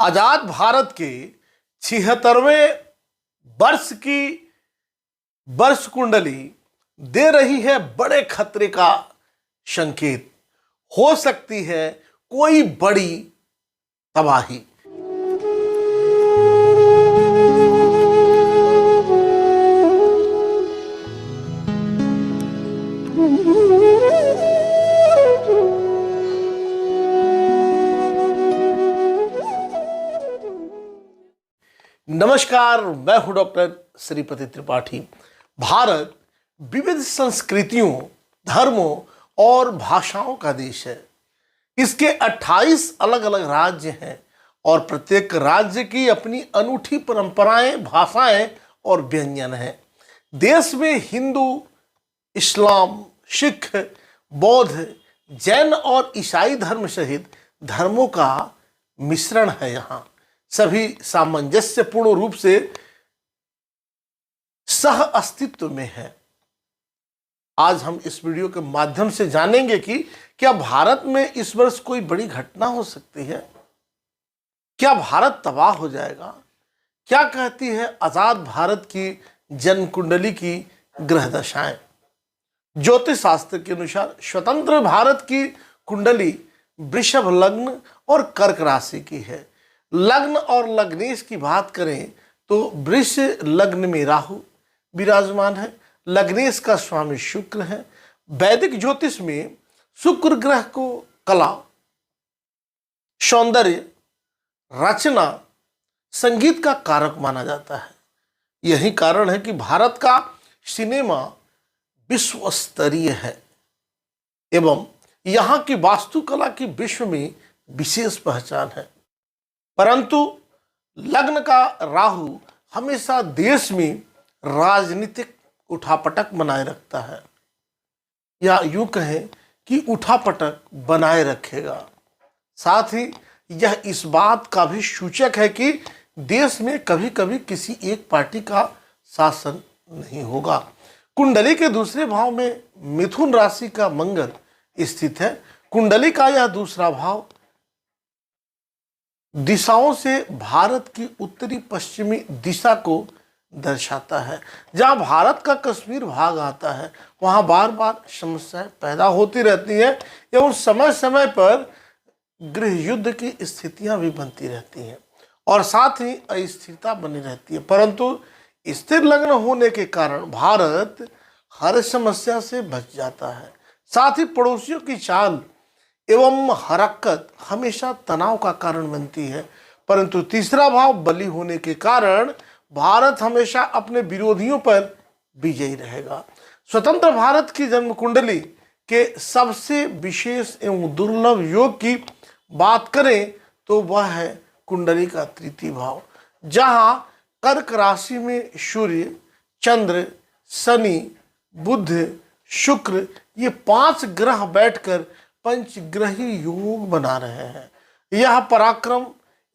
आजाद भारत के 76वें वर्ष की वर्ष कुंडली दे रही है बड़े खतरे का संकेत। हो सकती है कोई बड़ी तबाही। नमस्कार, मैं हूं डॉक्टर श्रीपति त्रिपाठी। भारत विविध संस्कृतियों, धर्मों और भाषाओं का देश है। इसके 28 अलग अलग राज्य हैं और प्रत्येक राज्य की अपनी अनूठी परंपराएं, भाषाएं और व्यंजन हैं। देश में हिंदू, इस्लाम, सिख, बौद्ध, जैन और ईसाई धर्म सहित धर्मों का मिश्रण है। यहाँ सभी सामंजस्यपूर्ण रूप से सह अस्तित्व में है। आज हम इस वीडियो के माध्यम से जानेंगे कि क्या भारत में इस वर्ष कोई बड़ी घटना हो सकती है? क्या भारत तबाह हो जाएगा? क्या कहती है आजाद भारत की जन्म कुंडली की ग्रह दशाएं? ज्योतिष शास्त्र के अनुसार स्वतंत्र भारत की कुंडली वृषभ लग्न और कर्क राशि की है। लग्न और लग्नेश की बात करें तो वृष लग्न में राहु विराजमान है। लग्नेश का स्वामी शुक्र है। वैदिक ज्योतिष में शुक्र ग्रह को कला, सौंदर्य, रचना, संगीत का कारक माना जाता है। यही कारण है कि भारत का सिनेमा विश्व स्तरीय है एवं यहाँ की वास्तुकला की विश्व में विशेष पहचान है। परंतु लग्न का राहु हमेशा देश में राजनीतिक उठापटक बनाए रखता है, या यूं कहें कि उठापटक बनाए रखेगा। साथ ही यह इस बात का भी सूचक है कि देश में कभी कभी किसी एक पार्टी का शासन नहीं होगा। कुंडली के दूसरे भाव में मिथुन राशि का मंगल स्थित है। कुंडली का यह दूसरा भाव दिशाओं से भारत की उत्तरी पश्चिमी दिशा को दर्शाता है। जहां भारत का कश्मीर भाग आता है वहां बार बार समस्याएं पैदा होती रहती हैं एवं समय समय पर गृह युद्ध की स्थितियां भी बनती रहती हैं और साथ ही अस्थिरता बनी रहती है। परंतु स्थिर लग्न होने के कारण भारत हर समस्या से बच जाता है। साथ ही पड़ोसियों की चाल एवं हरकत हमेशा तनाव का कारण बनती है। परंतु तीसरा भाव बली होने के कारण भारत हमेशा अपने विरोधियों पर विजयी रहेगा। स्वतंत्र भारत की जन्म कुंडली के सबसे विशेष एवं दुर्लभ योग की बात करें तो वह है कुंडली का तृतीय भाव, जहां कर्क राशि में सूर्य, चंद्र, शनि, बुध, शुक्र ये 5 ग्रह बैठकर पंचग्रही योग बना रहे हैं। यह पराक्रम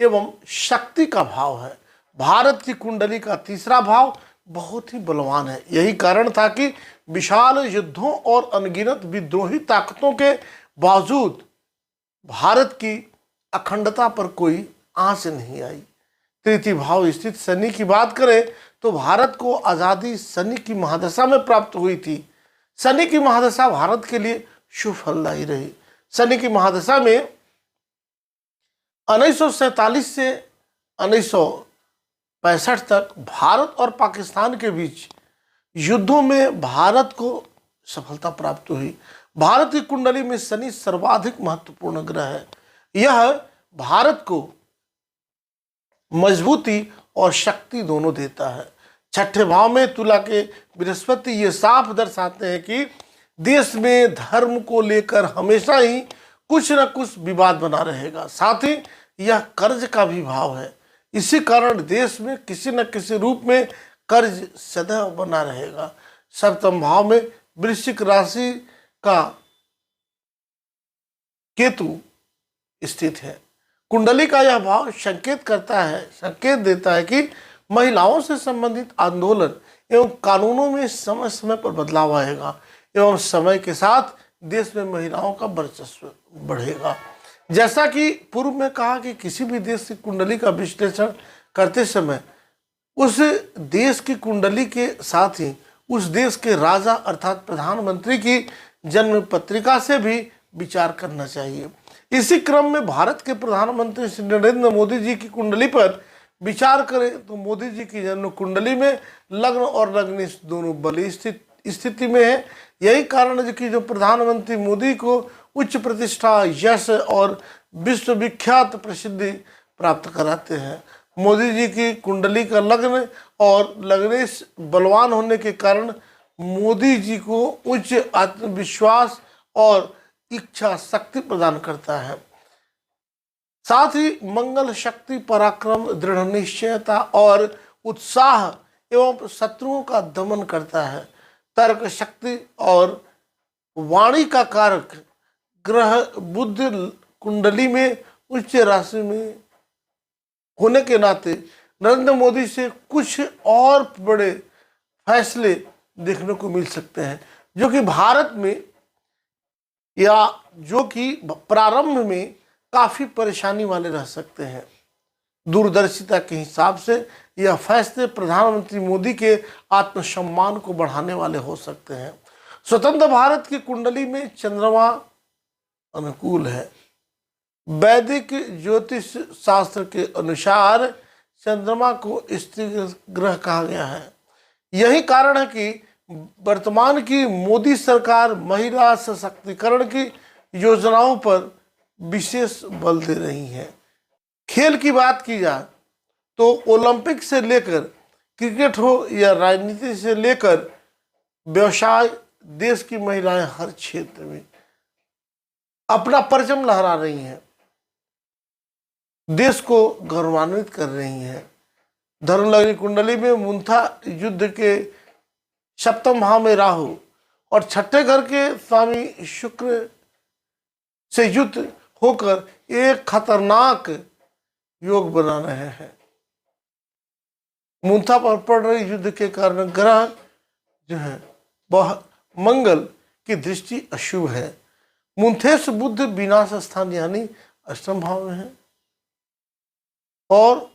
एवं शक्ति का भाव है। भारत की कुंडली का तीसरा भाव बहुत ही बलवान है। यही कारण था कि विशाल युद्धों और अनगिनत विद्रोही ताकतों के बावजूद भारत की अखंडता पर कोई आंच नहीं आई। तृतीय भाव स्थित शनि की बात करें तो भारत को आज़ादी शनि की महादशा में प्राप्त हुई थी। शनि की महादशा भारत के लिए शुभ फलदायी रही। शनि की महादशा में 1947 से 1965 तक भारत और पाकिस्तान के बीच युद्धों में भारत को सफलता प्राप्त हुई। भारत की कुंडली में शनि सर्वाधिक महत्वपूर्ण ग्रह है। यह भारत को मजबूती और शक्ति दोनों देता है। छठे भाव में तुला के बृहस्पति ये साफ दर्शाते हैं कि देश में धर्म को लेकर हमेशा ही कुछ न कुछ विवाद बना रहेगा। साथ ही यह कर्ज का भी भाव है। इसी कारण देश में किसी न किसी रूप में कर्ज सदैव बना रहेगा। सप्तम भाव में वृश्चिक राशि का केतु स्थित है। कुंडली का यह भाव संकेत देता है कि महिलाओं से संबंधित आंदोलन एवं कानूनों में समय समय पर बदलाव आएगा एवं समय के साथ देश में महिलाओं का वर्चस्व बढ़ेगा। जैसा कि पूर्व में कहा कि किसी भी देश की कुंडली का विश्लेषण करते समय उस देश की कुंडली के साथ ही उस देश के राजा अर्थात प्रधानमंत्री की जन्म पत्रिका से भी विचार करना चाहिए। इसी क्रम में भारत के प्रधानमंत्री श्री नरेंद्र मोदी जी की कुंडली पर विचार करें तो मोदी जी की जन्म कुंडली में लग्न और लग्नी दोनों बली स्थिति में है। यही कारण है कि जो प्रधानमंत्री मोदी को उच्च प्रतिष्ठा, यश और विश्वविख्यात प्रसिद्धि प्राप्त कराते हैं। मोदी जी की कुंडली का लग्न और लग्नेश बलवान होने के कारण मोदी जी को उच्च आत्मविश्वास और इच्छा शक्ति प्रदान करता है। साथ ही मंगल शक्ति, पराक्रम, दृढ़ निश्चयता और उत्साह एवं शत्रुओं का दमन करता है। तर्क शक्ति और वाणी का कारक ग्रह बुध कुंडली में उच्च राशि में होने के नाते नरेंद्र मोदी से कुछ और बड़े फैसले देखने को मिल सकते हैं, जो कि भारत में या जो कि प्रारंभ में काफ़ी परेशानी वाले रह सकते हैं। दूरदर्शिता के हिसाब से यह फैसले प्रधानमंत्री मोदी के आत्मसम्मान को बढ़ाने वाले हो सकते हैं। स्वतंत्र भारत की कुंडली में चंद्रमा अनुकूल है। वैदिक ज्योतिष शास्त्र के अनुसार चंद्रमा को स्त्री ग्रह कहा गया है। यही कारण है कि वर्तमान की मोदी सरकार महिला सशक्तिकरण की योजनाओं पर विशेष बल दे रही है। खेल की बात की जाए तो ओलंपिक से लेकर क्रिकेट हो या राजनीति से लेकर व्यवसाय, देश की महिलाएं हर क्षेत्र में अपना परचम लहरा रही हैं, देश को गौरवान्वित कर रही हैं। धर्मलग्नी कुंडली में मुंथा युद्ध के सप्तम भाव में राहु और छठे घर के स्वामी शुक्र से युद्ध होकर एक खतरनाक योग बना रहे हैं। मुंथा पर पड़ रहे युद्ध के कारण ग्रह जो है वह मंगल की दृष्टि अशुभ है। मुंथेश बुध विनाश स्थान यानी अष्टम भाव में है और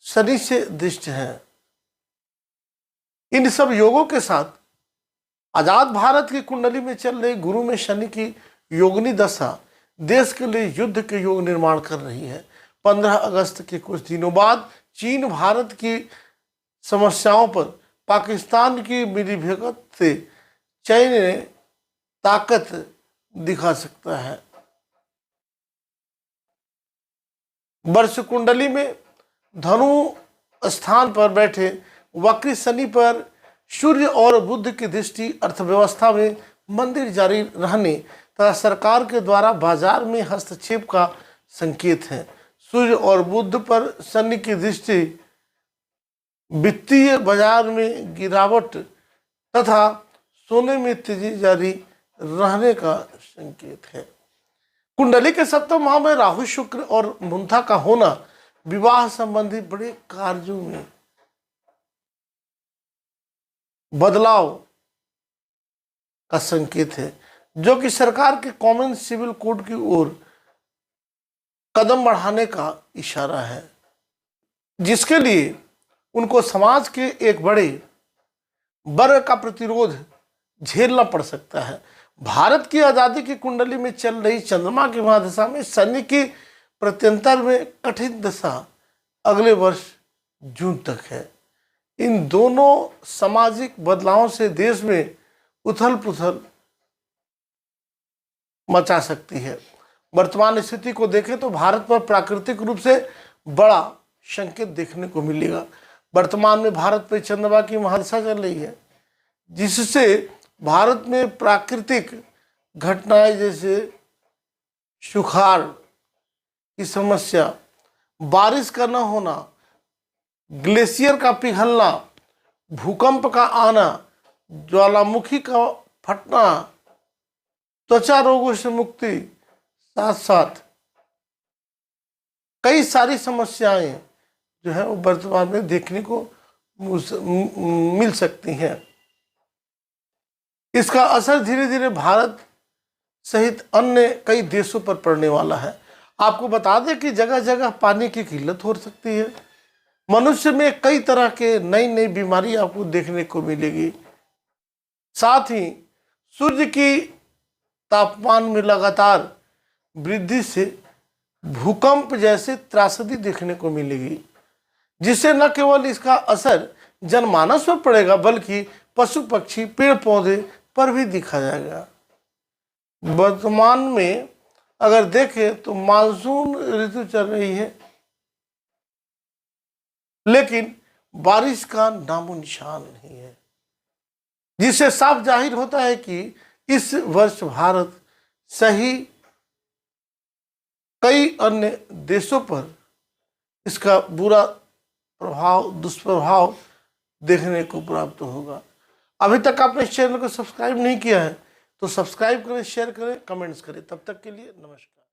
शनि से दृष्ट है। इन सब योगों के साथ आजाद भारत की कुंडली में चल रही गुरु में शनि की योगनी दशा देश के लिए युद्ध के योग निर्माण कर रही है। 15 अगस्त के कुछ दिनों बाद चीन भारत की समस्याओं पर पाकिस्तान की मिलीभगत से चीन ताकत दिखा सकता है। वर्ष कुंडली में धनु स्थान पर बैठे वक्री शनि पर सूर्य और बुध की दृष्टि अर्थव्यवस्था में मंदी जारी रहने तथा सरकार के द्वारा बाजार में हस्तक्षेप का संकेत है। सूर्य और बुध पर शनि की दृष्टि वित्तीय बाजार में गिरावट तथा सोने में तेजी जारी रहने का संकेत है। कुंडली के सप्तम भाव में राहु, शुक्र और मुंथा का होना विवाह संबंधी बड़े कार्यों में बदलाव का संकेत है, जो कि सरकार के कॉमन सिविल कोड की ओर कदम बढ़ाने का इशारा है, जिसके लिए उनको समाज के एक बड़े वर्ग का प्रतिरोध झेलना पड़ सकता है। भारत की आज़ादी की कुंडली में चल रही चंद्रमा की महादशा में शनि की प्रत्यंतर में कठिन दशा अगले वर्ष जून तक है। इन दोनों सामाजिक बदलावों से देश में उथल पुथल मचा सकती है। वर्तमान स्थिति को देखें तो भारत पर प्राकृतिक रूप से बड़ा संकेत देखने को मिलेगा। वर्तमान में भारत पर चंद्रमा की महादशा चल रही है, जिससे भारत में प्राकृतिक घटनाएं जैसे सुखाड़ की समस्या, बारिश का न होना, ग्लेशियर का पिघलना, भूकंप का आना, ज्वालामुखी का फटना, त्वचा रोगों से मुक्ति, साथ साथ कई सारी समस्याएं जो है वो वर्तमान में देखने को मिल सकती हैं। इसका असर धीरे धीरे भारत सहित अन्य कई देशों पर पड़ने वाला है। आपको बता दें कि जगह जगह पानी की किल्लत हो सकती है। मनुष्य में कई तरह के नई नई बीमारी आपको देखने को मिलेगी। साथ ही सूर्य की तापमान में लगातार वृद्धि से भूकंप जैसे त्रासदी देखने को मिलेगी, जिससे न केवल इसका असर जनमानस पर पड़ेगा बल्कि पशु पक्षी पेड़ पौधे पर भी दिखा जाएगा। वर्तमान में अगर देखें तो मानसून ऋतु चल रही है, लेकिन बारिश का नामो निशान नहीं है, जिससे साफ जाहिर होता है कि इस वर्ष भारत सही कई अन्य देशों पर इसका बुरा प्रभाव, दुष्प्रभाव देखने को प्राप्त होगा। अभी तक आपने इस चैनल को सब्सक्राइब नहीं किया है तो सब्सक्राइब करें, शेयर करें, कमेंट्स करें। तब तक के लिए नमस्कार।